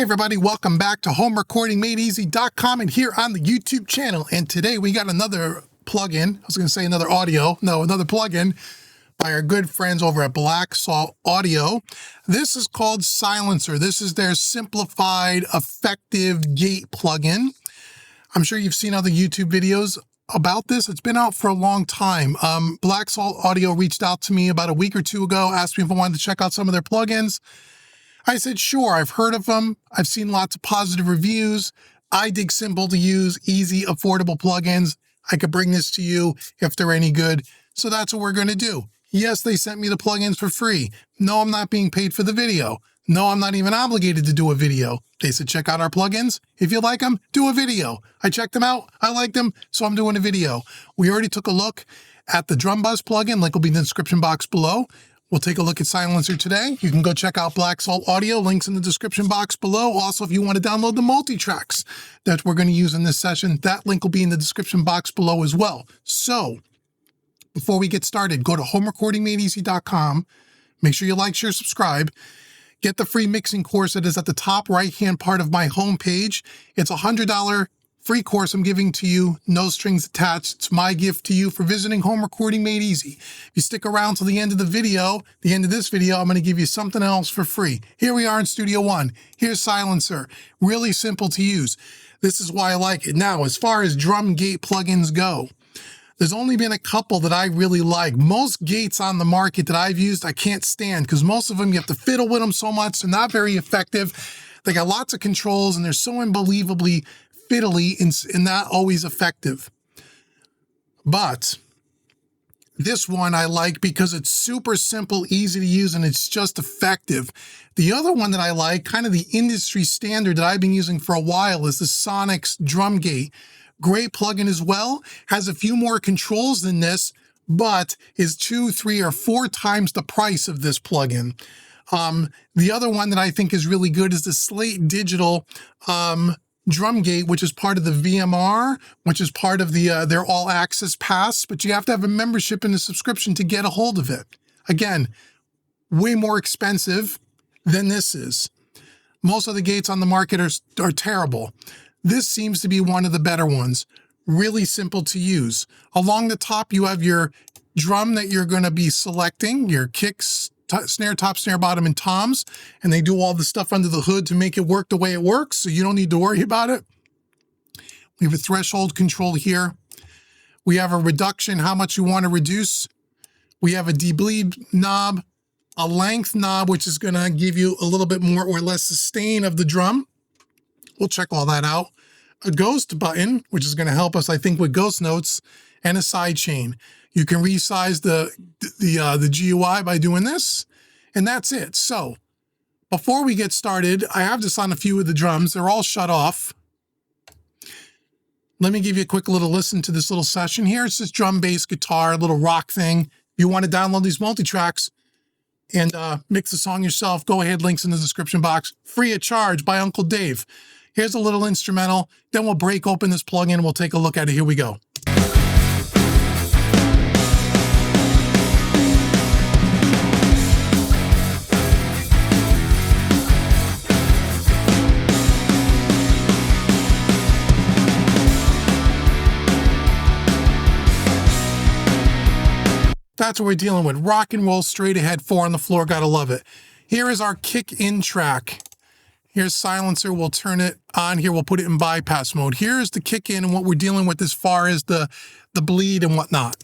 Hey everybody, welcome back to HomeRecordingMadeEasy.com and here on the YouTube channel. And today we got another plugin. I was going to say another audio. No, another plugin by our good friends over at Black Salt Audio. This is called Silencer. This is their simplified, effective gate plugin. I'm sure you've seen other YouTube videos about this. It's been out for a long time. Black Salt Audio reached out to me about a week or two ago, asked me if I wanted to check out some of their plugins. I said, sure, I've heard of them. I've seen lots of positive reviews. I dig simple to use, easy, affordable plugins. I could bring this to you if they're any good. So that's what we're going to do. Yes, they sent me the plugins for free. No, I'm not being paid for the video. No, I'm not even obligated to do a video. They said, check out our plugins. If you like them, do a video. I checked them out. I liked them, so I'm doing a video. We already took a look at the Drum Buzz plugin. Link will be in the description box below. We'll take a look at Silencer today. You can go check out Black Salt Audio. Links in the description box below. Also, if you want to download the multi-tracks that we're going to use in this session, that link will be in the description box below as well. So, before we get started, go to HomeRecordingMadeEasy.com. Make sure you like, share, subscribe. Get the free mixing course that is at the top right-hand part of my homepage. It's a $100 free course I'm giving to you, no strings attached. It's my gift to you for visiting Home Recording Made Easy. If you stick around till the end of the video, the end of this video, I'm going to give you something else for free. Here we are in Studio One. Here's Silencer. Really simple to use. This is why I like it. Now, as far as drum gate plugins go, there's only been a couple that I really like. Most gates on the market that I've used, I can't stand because most of them, you have to fiddle with them so much. They're not very effective. They got lots of controls and they're so unbelievably fiddly and not always effective. But this one I like because it's super simple, easy to use, and it's just effective. The other one that I like, kind of the industry standard that I've been using for a while, is the Sonix Drum Gate. Great plugin as well. Has a few more controls than this, but is 2, 3, or 4 times the price of this plugin. The other one that I think is really good is the Slate Digital Drum Gate, which is part of the VMR, which is part of the their All Access Pass, but you have to have a membership and a subscription to get a hold of it. Again, way more expensive than this is. Most of the gates on the market are terrible. This seems to be one of the better ones. Really simple to use. Along the top, you have your drum that you're going to be selecting, your kicks, snare top, snare bottom, and toms, and they do all the stuff under the hood to make it work the way it works, so you don't need to worry about it. We have a threshold control here. We have a reduction, how much you want to reduce. We have a debleed knob, a length knob, which is going to give you a little bit more or less sustain of the drum. We'll check all that out. A ghost button, which is going to help us, I think, with ghost notes, and a side chain. You can resize the GUI by doing this, and that's it. So, before we get started, I have this on a few of the drums. They're all shut off. Let me give you a quick little listen to this little session here. It's just drum, bass, guitar, a little rock thing. If you want to download these multi-tracks and mix the song yourself, go ahead, links in the description box. Free of charge by Uncle Dave. Here's a little instrumental. Then we'll break open this plugin and we'll take a look at it. Here we go. That's what we're dealing with. Rock and roll, straight ahead, 4 on the floor. Gotta love it. Here is our kick in track. Here's Silencer. We'll turn it on here. We'll put it in bypass mode. Here's the kick in and what we're dealing with as far as the bleed and whatnot.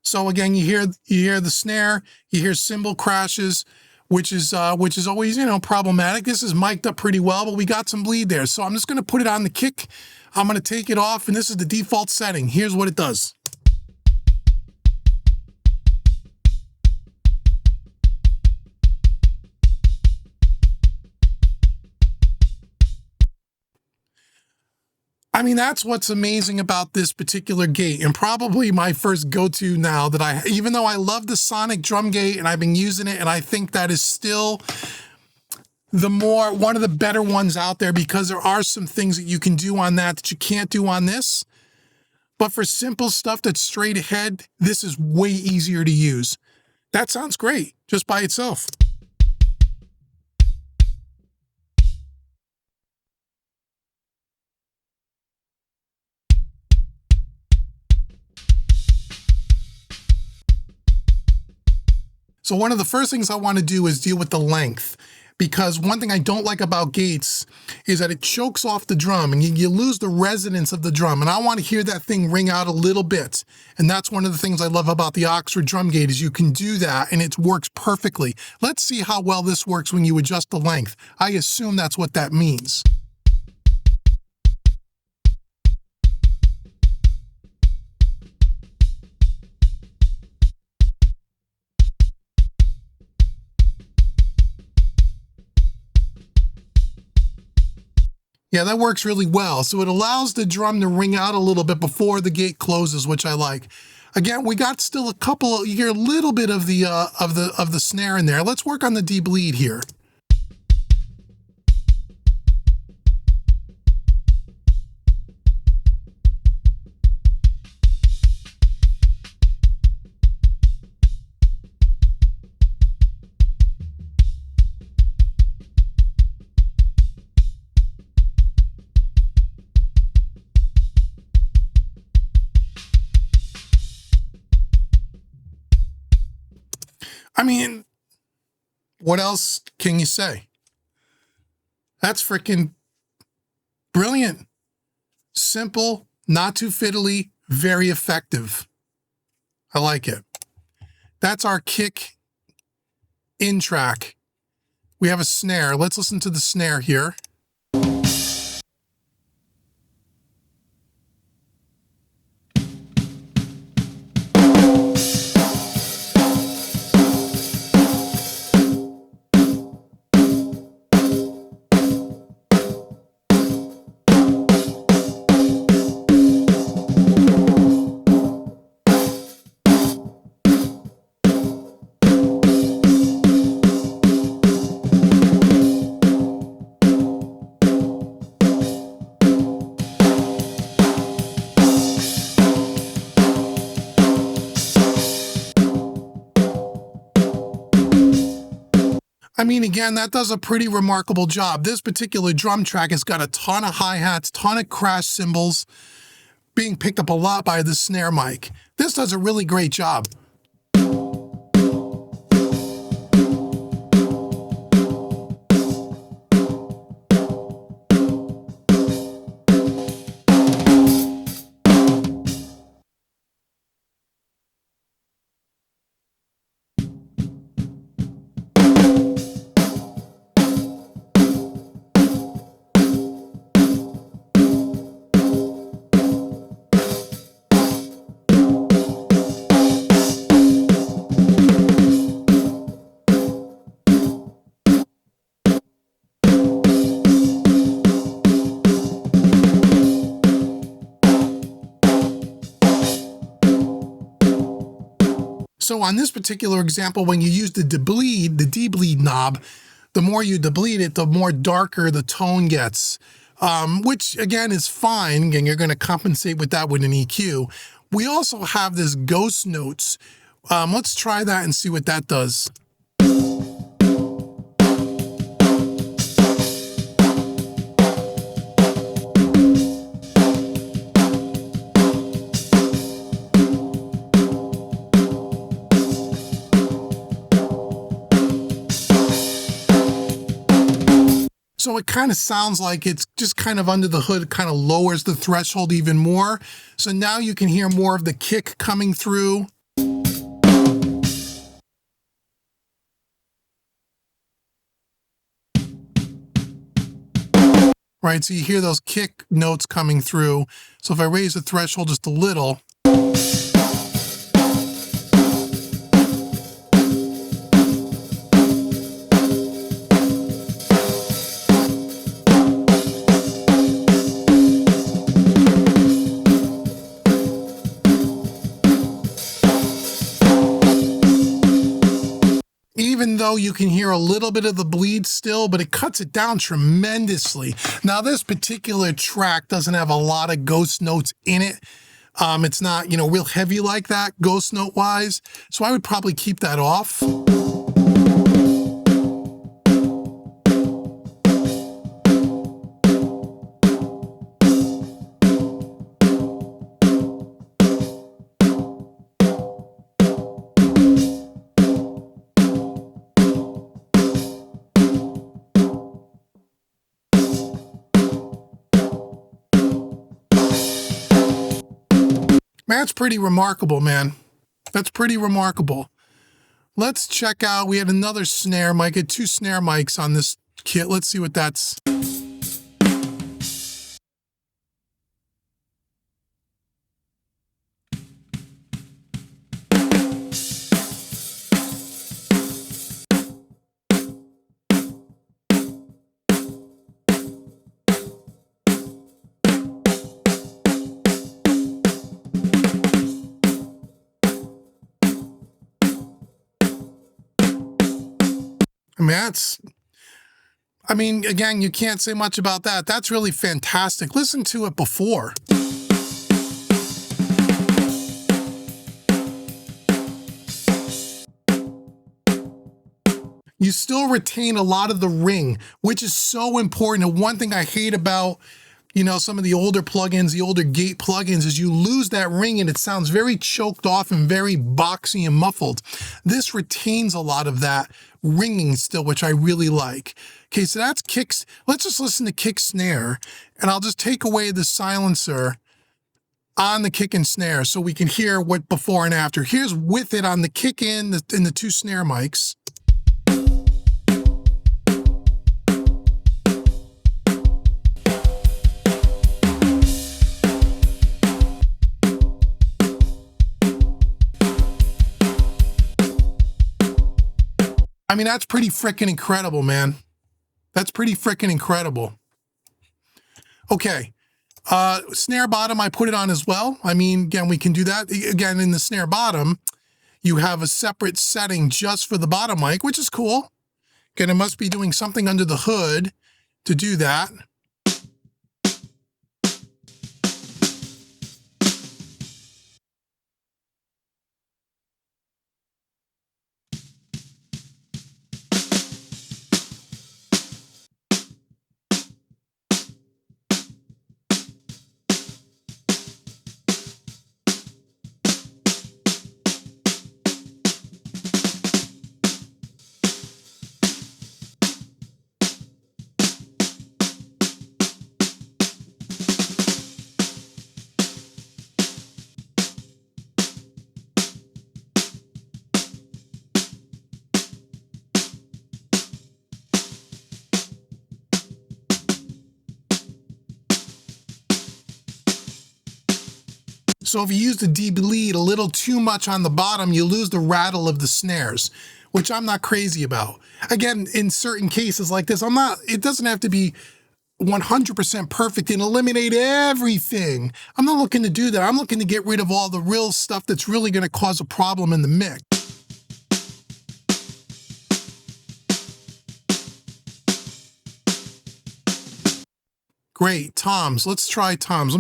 So again, you hear the snare, you hear cymbal crashes, which is always, problematic. This is mic'd up pretty well, but we got some bleed there. So I'm just going to put it on the kick. I'm going to take it off, and this is the default setting. Here's what it does. I mean, that's what's amazing about this particular gate, and probably my first go-to now that even though I love the Sonic Drum Gate and I've been using it, and I think that is still one of the better ones out there because there are some things that you can do on that you can't do on this. But for simple stuff that's straight ahead, this is way easier to use. That sounds great just by itself. So one of the first things I want to do is deal with the length, because one thing I don't like about Gates is that it chokes off the drum and you lose the resonance of the drum. And I want to hear that thing ring out a little bit. And that's one of the things I love about the Oxford drum gate is you can do that and it works perfectly. Let's see how well this works when you adjust the length. I assume that's what that means. Yeah, that works really well. So it allows the drum to ring out a little bit before the gate closes, which I like. Again, we got still a couple, you hear a little bit of the snare in there. Let's work on the D-bleed here. I mean, what else can you say? That's freaking brilliant. Simple, not too fiddly, very effective. I like it. That's our kick in track. We have a snare. Let's listen to the snare here. I mean, again, that does a pretty remarkable job. This particular drum track has got a ton of hi-hats, ton of crash cymbals, being picked up a lot by the snare mic. This does a really great job. So on this particular example, when you use the D-bleed knob, the more you deblete it, the more darker the tone gets, which again is fine, and you're going to compensate with that with an EQ. We also have this ghost notes. Let's try that and see what that does. So it kind of sounds like it's just kind of under the hood, kind of lowers the threshold even more. So now you can hear more of the kick coming through. Right, so you hear those kick notes coming through. So if I raise the threshold just a little, even though you can hear a little bit of the bleed still, but it cuts it down tremendously. Now, this particular track doesn't have a lot of ghost notes in it, It's not, real heavy like that, ghost note wise. So I would probably keep that off. Man, that's pretty remarkable, man. That's pretty remarkable. Let's check out, we had another snare mic, I had 2 snare mics on this kit. Let's see what that's. Again, you can't say much about that. That's really fantastic. Listen to it before. You still retain a lot of the ring, which is so important. And one thing I hate about, some of the older plugins, the older gate plugins, is you lose that ring and it sounds very choked off and very boxy and muffled. This retains a lot of that ringing still, which I really like. Okay, so that's kicks. Let's just listen to kick snare, and I'll just take away the silencer on the kick and snare so we can hear what before and after. Here's with it on the kick in the 2 snare mics. That's pretty freaking incredible, man. That's pretty freaking incredible. Okay. Snare bottom, I put it on as well. Again, we can do that. Again, in the snare bottom, you have a separate setting just for the bottom mic, which is cool. Again, it must be doing something under the hood to do that. So if you use the de-bleed a little too much on the bottom, you lose the rattle of the snares, which I'm not crazy about. Again, in certain cases like this, it doesn't have to be 100% perfect and eliminate everything. I'm not looking to do that. I'm looking to get rid of all the real stuff that's really going to cause a problem in the mix. Great, toms. Let's try toms.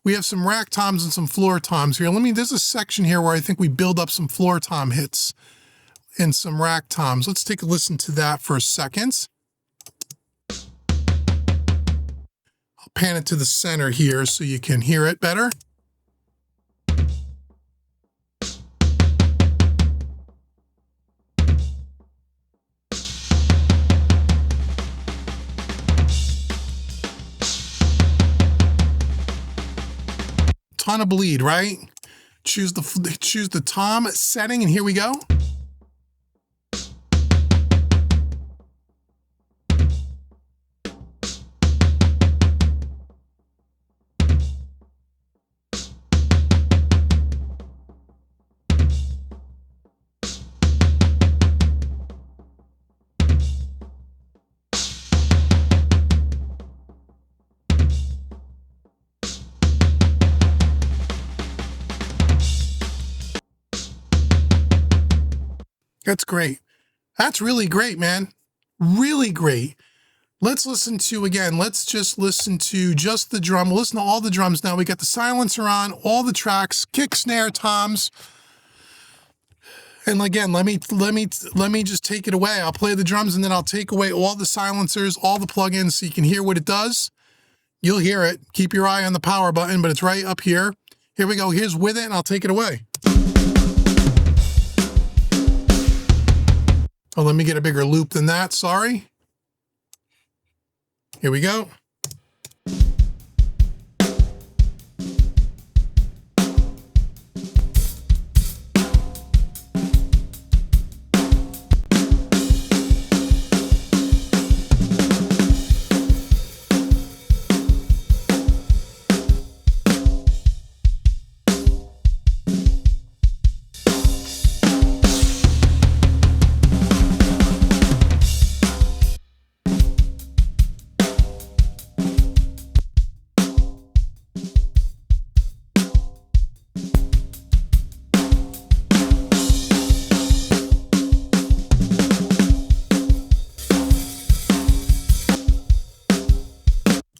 We have some rack toms and some floor toms here. There's a section here where I think we build up some floor tom hits and some rack toms. Let's take a listen to that for a second. I'll pan it to the center here so you can hear it better. Ton of bleed, right? Choose the tom setting, and here we go. That's great. That's really great, man. Really great. Let's listen to, again, let's just listen to just the drum. We'll listen to all the drums now. We got the silencer on, all the tracks, kick, snare, toms. And again, let me just take it away. I'll play the drums and then I'll take away all the silencers, all the plugins so you can hear what it does. You'll hear it. Keep your eye on the power button, but it's right up here. Here we go. Here's with it, and I'll take it away. Oh, let me get a bigger loop than that. Sorry. Here we go.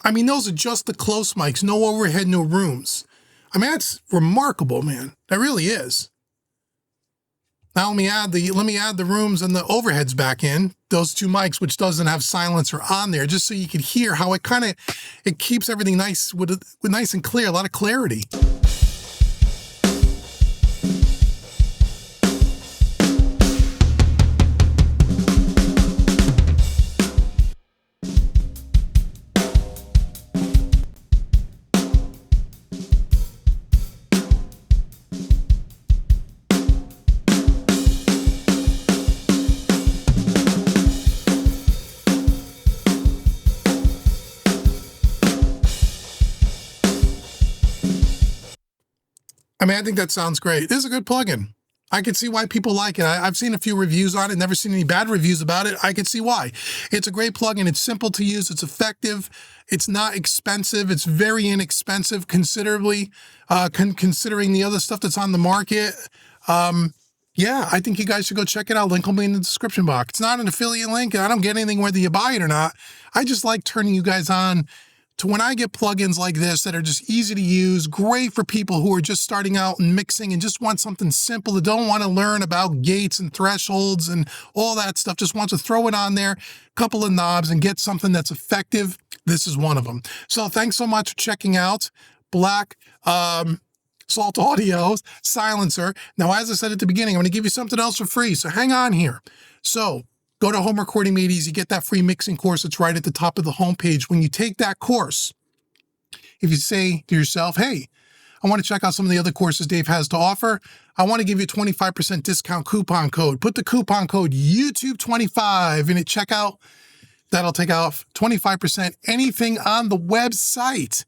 I mean, those are just the close mics, no overhead, no rooms. I mean, that's remarkable, man. That really is. Now let me add the rooms and the overheads back in, those two mics, which doesn't have silencer on there, just so you can hear how it it keeps everything nice with nice and clear, a lot of clarity. I mean, I think that sounds great. This is a good plugin. I can see why people like it. I've seen a few reviews on it, never seen any bad reviews about it. I can see why. It's a great plugin. It's simple to use. It's effective. It's not expensive. It's very inexpensive, considerably, considering the other stuff that's on the market. Yeah, I think you guys should go check it out. Link will be in the description box. It's not an affiliate link. I don't get anything whether you buy it or not. I just like turning you guys on to when I get plugins like this that are just easy to use, great for people who are just starting out and mixing and just want something simple, that don't want to learn about gates and thresholds and all that stuff, just want to throw it on there, couple of knobs, and get something that's effective. This is one of them. So thanks so much for checking out Black Salt Audio's silencer. Now, as I said at the beginning, I'm going to give you something else for free, so hang on here. So go to Home Recording Made Easy, get that free mixing course. It's right at the top of the homepage. When you take that course, if you say to yourself, hey, I want to check out some of the other courses Dave has to offer, I want to give you a 25% discount coupon code. Put the coupon code YouTube25 in at checkout. That'll take off 25% anything on the website.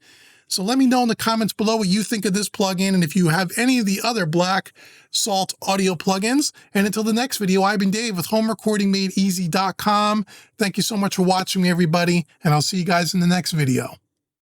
So let me know in the comments below what you think of this plugin and if you have any of the other Black Salt audio plugins. And until the next video, I've been Dave with HomeRecordingMadeEasy.com. Thank you so much for watching me, everybody, and I'll see you guys in the next video.